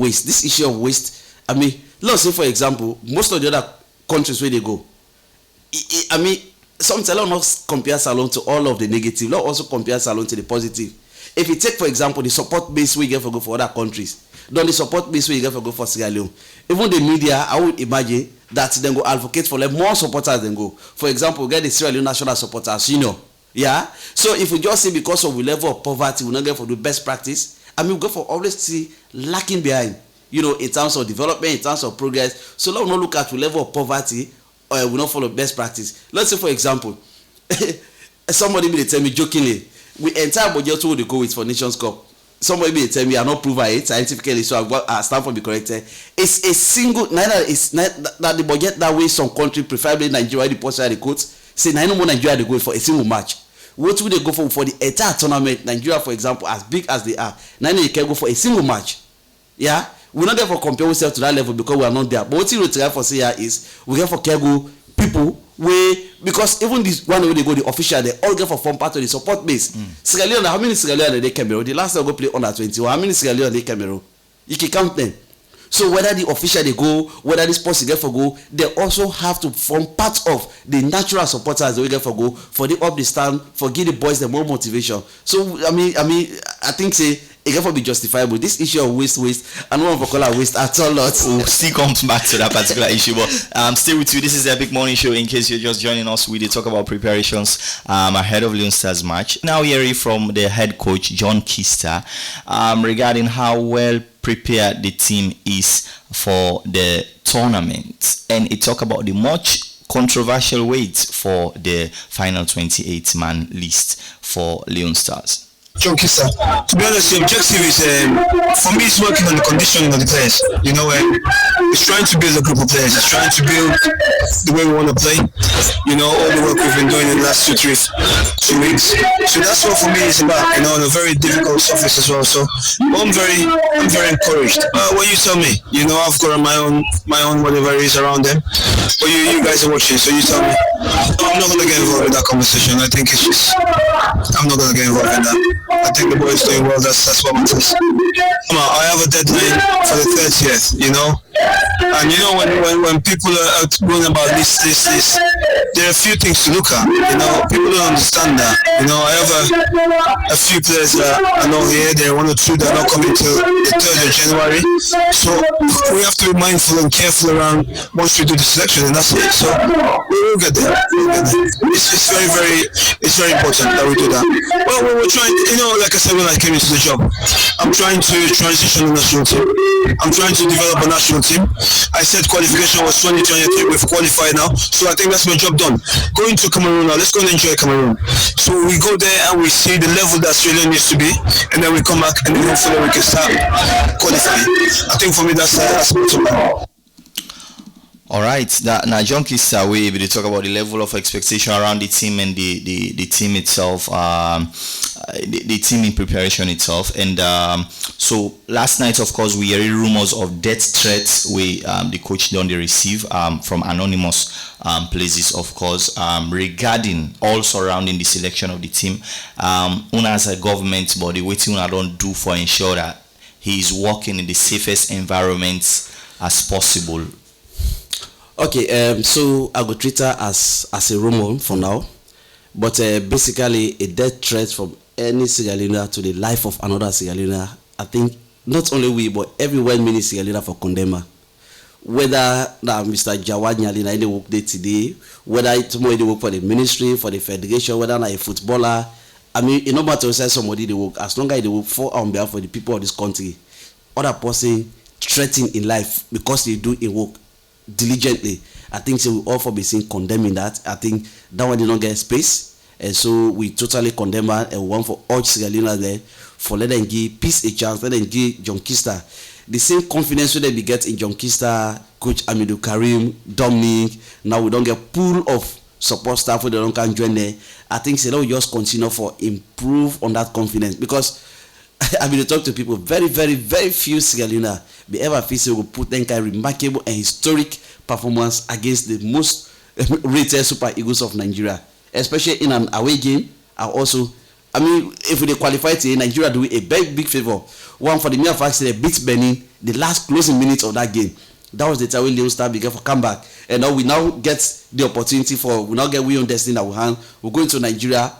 waste. This issue of waste, I mean, let's say for example, most of the other countries where they go, I mean, sometimes let's not compare Salon to all of the negative. Let's also compare Salon to the positive. If you take, for example, the support base we get for go for other countries, then the support base we get for go for Sierra Leone, even the media, I would imagine that then go advocate for like more supporters than go. For example, we get the Sierra Leone national supporters, yeah. So if we just say because of the level of poverty, we not get for the best practice, I mean, we go for always see lacking behind, in terms of development, in terms of progress. So let's not look at the level of poverty, or we not follow best practice. Let's say, for example, somebody may tell me jokingly, we entire budget will go with for Nations Cup. Somebody may tell me I not prove it scientifically, so I stand for be corrected. It's a single neither is not that the budget that way some country, preferably Nigeria, the post the quotes say no more Nigeria they go for a single match. What would they go for the entire tournament? Nigeria, for example, as big as they are, now they can go for a single match. Yeah, we're not there for compare ourselves to that level because we are not there. But what we try for say here is we get for Kego people because even this one way they go the official they all get for form part of the support base. Sierra Leone, how many Sierra Leone they Cameroon? The last time I go play under 21, how many Sierra Leone they Cameroon? You can count them. So whether the official they go, whether the sports they get for go, they also have to form part of the natural supporters they get for go for the up the stand, for give the boys the more motivation. So I mean, I think say it can be justifiable. This issue of waste, and one for color waste at all lots. We'll still come back to that particular issue, but stay with you. This is the Epic Morning Show. In case you're just joining us, we did talk about preparations ahead of Leon Stars match. Now hearing from the head coach John Kister regarding how well prepared the team is for the tournament, and it talk about the much controversial weight for the final 28-man list for Leon Stars. John Kister, to be honest, the objective is, for me, it's working on the conditioning of the players. It's trying to build a group of players. It's trying to build the way we want to play. All the work we've been doing in the last 2 weeks. So that's what for me is about. On a very difficult surface as well. So I'm very encouraged. What you tell me, I've got my own whatever is around them. But you guys are watching, so you tell me. I'm not gonna get involved in that conversation. I think it's just I'm not gonna get involved in that. I think the boys doing well. That's what matters. I have a deadline for the 30th. And when people are going about this, there are a few things to look at. People don't understand that. I have a few players that are not here. There are 1 or 2 that are not coming till the 3rd of January. So we have to be mindful and careful around once we do the selection, and that's it. So we'll get there. It's very important that we do that. Well, we're trying. Like I said when I came into the job, I'm trying to transition the national team. I'm trying to develop a national team. I said qualification was 2023. We've qualified now, so I think that's my job done. Going to Cameroon now. Let's go and enjoy Cameroon. So we go there and we see the level that Australia needs to be, and then we come back and then hopefully we can start qualifying. I think for me that's important. All right, now John Kister, we talk about the level of expectation around the team and the team itself, the team in preparation itself. And so last night, of course, we heard rumors of death threats the coach don't receive from anonymous places, of course, regarding all surrounding the selection of the team. Una as a government body, what Una don't do for ensure that he is working in the safest environments as possible. Okay, so I will treat her as a rumor for now, but basically a death threat from any Sierra Leonean to the life of another Sierra Leonean. I think not only we, but every well-meaning Sierra Leonean for condemn. Whether Mr. Jawad Nyalina they work day today, whether tomorrow they work for the ministry, for the federation, whether a footballer. I mean, it no matter say somebody they work, as long as they work for on behalf of the people of this country, other person threatened in life because they do a work diligently. I think so we all for be seen condemning that. I think that one did not get space, and so we totally condemn her and want for all Sierra Leoneans there for let them give peace a chance, let them give John Kister the same confidence they be get in John Kister, Coach Amidou Karim, Dominic. Now we don't get pool of support staff who they don't can join there. I think so we just continue for improve on that confidence, because I mean, to talk to people, very, very, very few Sierra Leoneans be ever feel so will put them kind of remarkable and historic performance against the most rated Super Eagles of Nigeria, especially in an away game, and also I mean, if we qualify today, Nigeria do a big favor. One for the mere fact they beat Benin the last closing minutes of that game. That was the time when Leo Star began for comeback, and now we now get the opportunity we now get we own destiny that we hand. We're going to Nigeria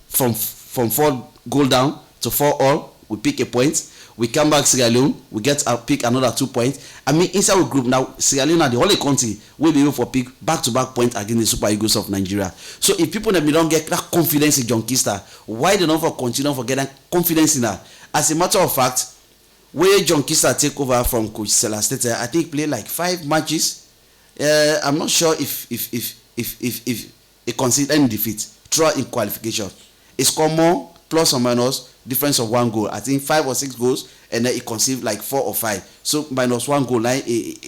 from 4 goal down to 4-all. We pick a point. We come back Sierra Leone. We get pick another 2 points. I mean, inside our group now, Sierra Leone are the only country will be able for pick back-to-back point against the Super Eagles of Nigeria. So if people don't get that confidence in John Kista, why they don't continue for getting confidence in her? As a matter of fact, where John Kista take over from Coach Celestete, I think play like 5 matches. I'm not sure if he conceded any defeat throughout in qualification. He scored more plus or minus difference of 1 goal. I think 5 or 6 goals, and then he conceived like 4 or 5. So minus 1 goal line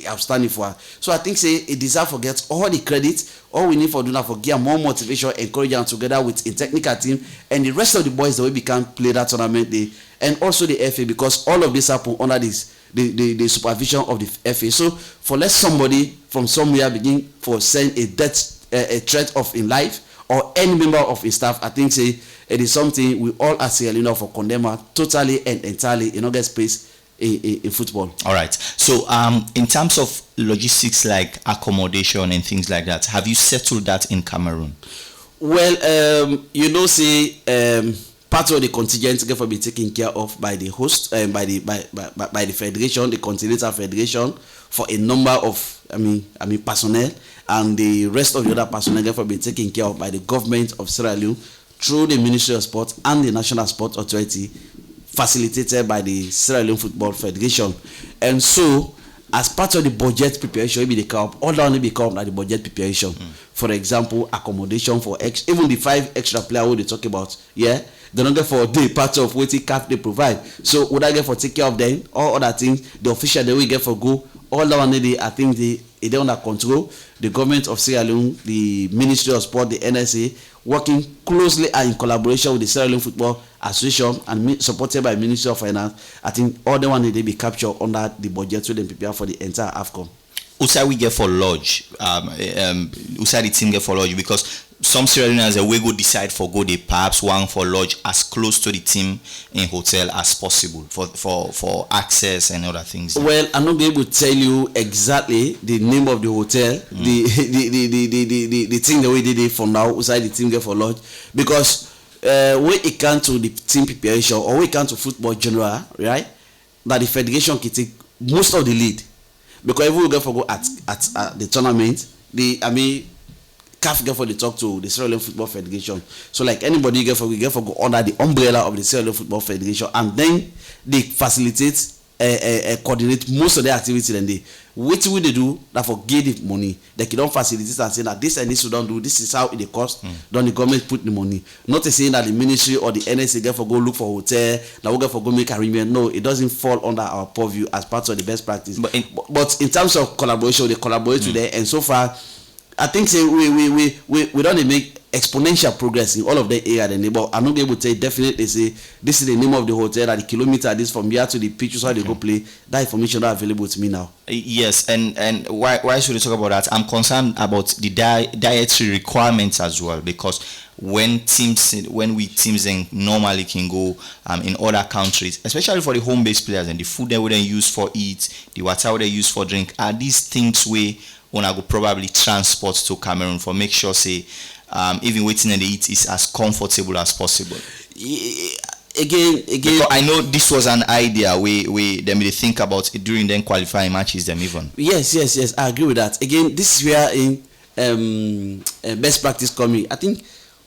outstanding for her. So I think say he deserve to get all the credit. All we need for doing that for give more motivation, encourage them together with a technical team and the rest of the boys the way we can play that tournament day, and also the FA, because all of this happen under this the supervision of the FA. So for let somebody from somewhere begin for send a threat of in life or any member of his staff, I think say it is something we all as Sierra Leone for condemn her totally and entirely in get space in football. All right. So in terms of logistics like accommodation and things like that, have you settled that in Cameroon? Well, say part of the contingent get for be taken care of by the host by the federation, the continental federation, for a number of personnel, and the rest of the other personnel get for be taken care of by the government of Sierra Leone through the Ministry of Sport and the National Sport Authority, facilitated by the Sierra Leone Football Federation. And so, as part of the budget preparation, we become all only become like the budget preparation. For example, accommodation for even the 5 extra players who they talk about, they don't get for the part of what CAF they provide. So would I get for take care of them? All other things, the official they will get for go. All that one I think they under control. The government of Sierra Leone, the Ministry of Sport, the NSA, working closely and in collaboration with the Sierra Leone Football Association and supported by Ministry of Finance. I think all the one they be captured under the budget so they prepare for the entire Afcon. Usai we get for lodge. Usai the team get for lodge, because some Sierra Leoneans we go decide for go the perhaps one for lodge as close to the team in hotel as possible for access and other things. Well, I'm not able to tell you exactly the name of the hotel, the thing the way they did for now. Usai the team get for lodge, because when it comes to the team preparation or when it comes to football general, right, that the federation can take most of the lead. Because if we go for go at the tournament, CAF get for the talk to the Sierra Leone Football Federation. So like anybody we get for go under the umbrella of the Sierra Leone Football Federation, and then they facilitate coordinate most of the activity. And what will they do that for give the money? They can facilitate and say that this and this we don't do. This is how it costs. Don't the government put the money? Not to say that the ministry or the NSA get for go look for hotel. Now we get for go make arrangement. No, it doesn't fall under our purview as part of the best practice. But in terms of collaboration, they collaborate with them, and so far, I think say we don't make exponential progress in all of the area. But I'm not able to say definitely say this is the name of the hotel at the kilometer this from here to the pitch, so how they go play. That information not available to me now. Yes, and why should we talk about that? I'm concerned about the dietary requirements as well, because when teams normally can go in other countries, especially for the home-based players, and the food they wouldn't use for eat, the water they use for drink, are these things we when I go probably transport to Cameroon for make sure say even waiting and they eat is as comfortable as possible. Again, because I know this was an idea we them they think about it during them qualifying matches them even. Yes, I agree with that. Again, this is where in best practice coming. I think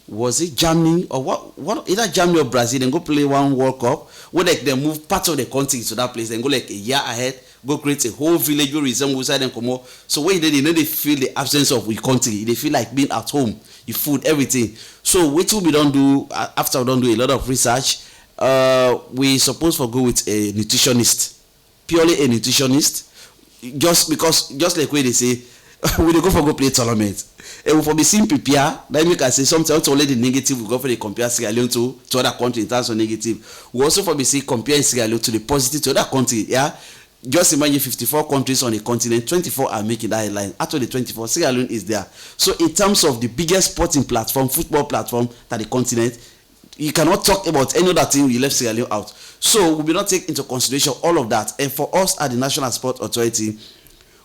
was it Germany or what either Germany or Brazil, then go play one World Cup where they move part of the country to that place and go like a year ahead, go create a whole village where resemble inside and come out. So when they feel the absence of the country, they feel like being at home, your food, everything. So what we don't do after we don't do a lot of research, we supposed to go with a nutritionist, purely a nutritionist, just like when they say we go for go play tournament. And for the same prepare, then you can say sometimes only the negative we go for the compare Sierra Leone to other countries in terms of negative. We also for the say compare Sierra Leone to the positive to other countries. Yeah, just imagine 54 countries on the continent, 24 are making that headline. Out of the 24, Sierra Leone is there. So in terms of the biggest sporting platform, football platform that the continent, You cannot talk about any other thing you left Sierra Leone out. So we will not take into consideration all of that. And for us at the National Sport Authority,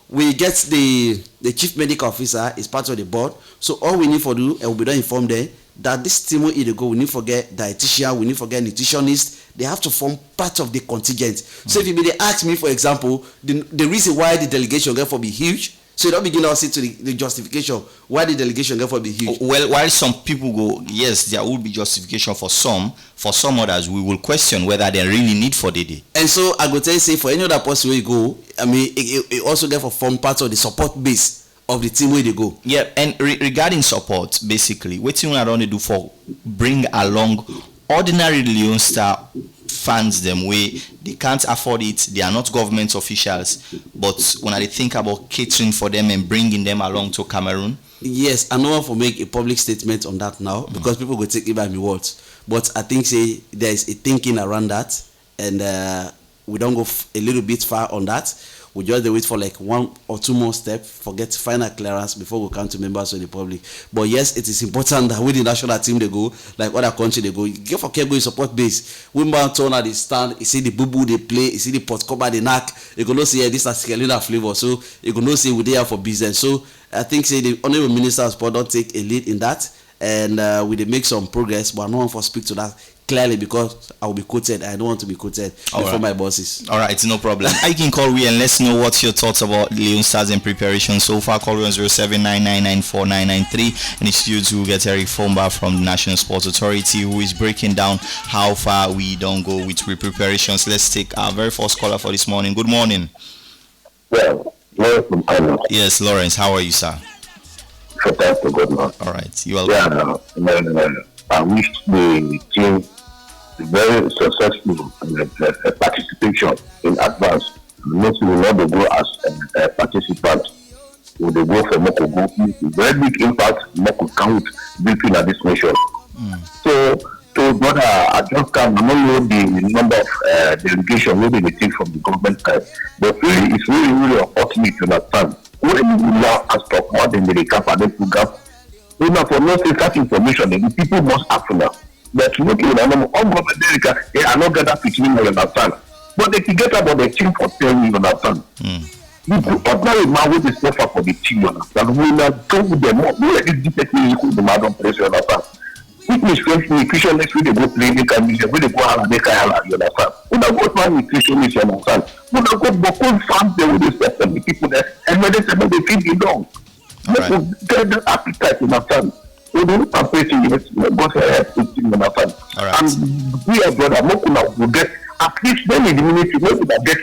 we get the chief medical officer is part of the board. So all we need for do, and we don't inform them that this team will either go. We need to get dietitian, we need to get nutritionist. They have to form part of the contingent. So if they ask me, for example, the reason why the delegation get for be huge. So you don't begin to see to the justification why the delegation get for be huge. Well, while some people go, yes, there will be justification for some others, we will question whether they really need for the day. And so I go tell you, say for any other person where you go, I mean, it also get for form part of the support base of the team where they go. Yeah, and regarding support, basically, what you want to do for bring along ordinary Leon Star fans them way they can't afford it, they are not government officials, but when I think about catering for them and bringing them along to Cameroon. Yes, I no want to make a public statement on that now because people go take it by me words, but I think say there is a thinking around that, and we don't go a little bit far on that. We just wait for like 1 or 2 more steps, forget final clearance before we come to members of the public. But yes, it is important that with the national team they go, like other country they go. You get for Kego support base. Women turn at the stand, you see the boo they play, you see the pot cover the knack. You can see this is Skelina flavor. So you can see we there for business. So I think say the honorable minister of sport don't take a lead in that, and we they make some progress. But I don't want to speak to that clearly because I will be quoted. I don't want to be quoted before my bosses. All right, no problem. I can call we and let's know what's your thoughts about Leon Stars in preparation so far. Call me on 0799949993, and it's you to get Eric Fomba from the National Sports Authority who is breaking down how far we don't go with preparations. Let's take our very first caller for this morning. Good morning. Well, yes, Lawrence. How are you, sir? Fantastic, good man. All right, you welcome. Yeah, I wish the team very successful participation in advance. Mostly will not go as a participant. Will they go for Moko go? Very big impact Moko count between at this nation. So brother, I just can't know the number of delegation maybe they take from the government side. But really it's really unfortunate to understand. When you now ask of more than the cap and the program, even for no that information, the people must act now. But looking at them, all government America, they are not gathered between you understand. But they can get about the team for 10 you understand. The ordinary man with the suffer for the team, you understand. We not go with them more. We let this defect me equal the man on pressure, you understand. With nutrition next week they go play, they can use it, they go hala, they can hala, you understand. We don't go to nutritionist, you understand. We don't go to farm there with the people there, and when they say they feed the dog. Right. Get the appetite, you understand. We don't participate in it, go to you understand. And we are brother, Mokuna will get at least then in the minute, we will get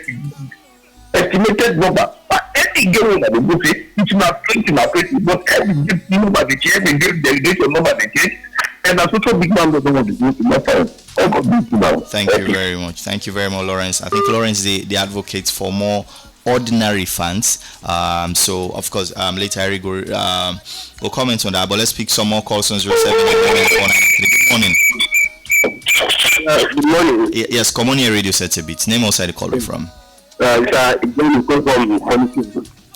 estimated number. Any game that they go say, it's not 20 not 20, but every give number they change, they give delegation number they change. And that's also big man doesn't want to do it. Thank you very much. Thank you very much, Lawrence. I think Lawrence the advocates for more ordinary fans. So of course later Eric will comment on that. But let's pick some more calls on 07994993. Good morning. Good morning. Yes, come on here, radio set a bit. Name outside the caller from.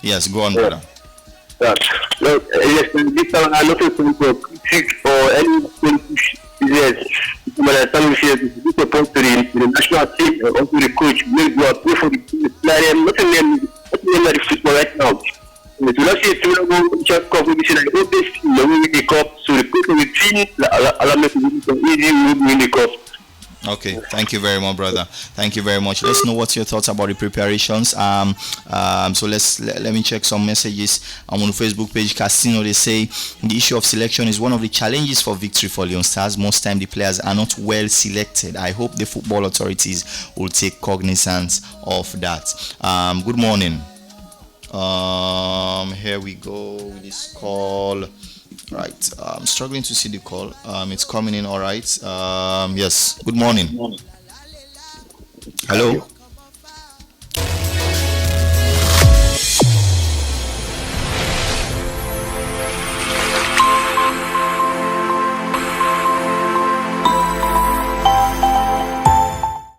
Yes, go on, brother. Yes, this time I'm looking for critique or any yes. When I tell you this supposed to the national team or also the coach, maybe go play for the player. Nothing like football right now. To not say to go just cup we say like oh this win the cup, so the coach of the team allow me to win the cup. Okay, thank you very much, brother. Thank you very much. Let's know what's your thoughts about the preparations. So let me check some messages. I'm on the Facebook page. Casino, they say the issue of selection is one of the challenges for victory for Leon Stars. Most time the players are not well selected. I hope the football authorities will take cognizance of that. Good morning. Here we go with this call. Right, I'm struggling to see the call. It's coming in all right. Yes, good morning. Hello.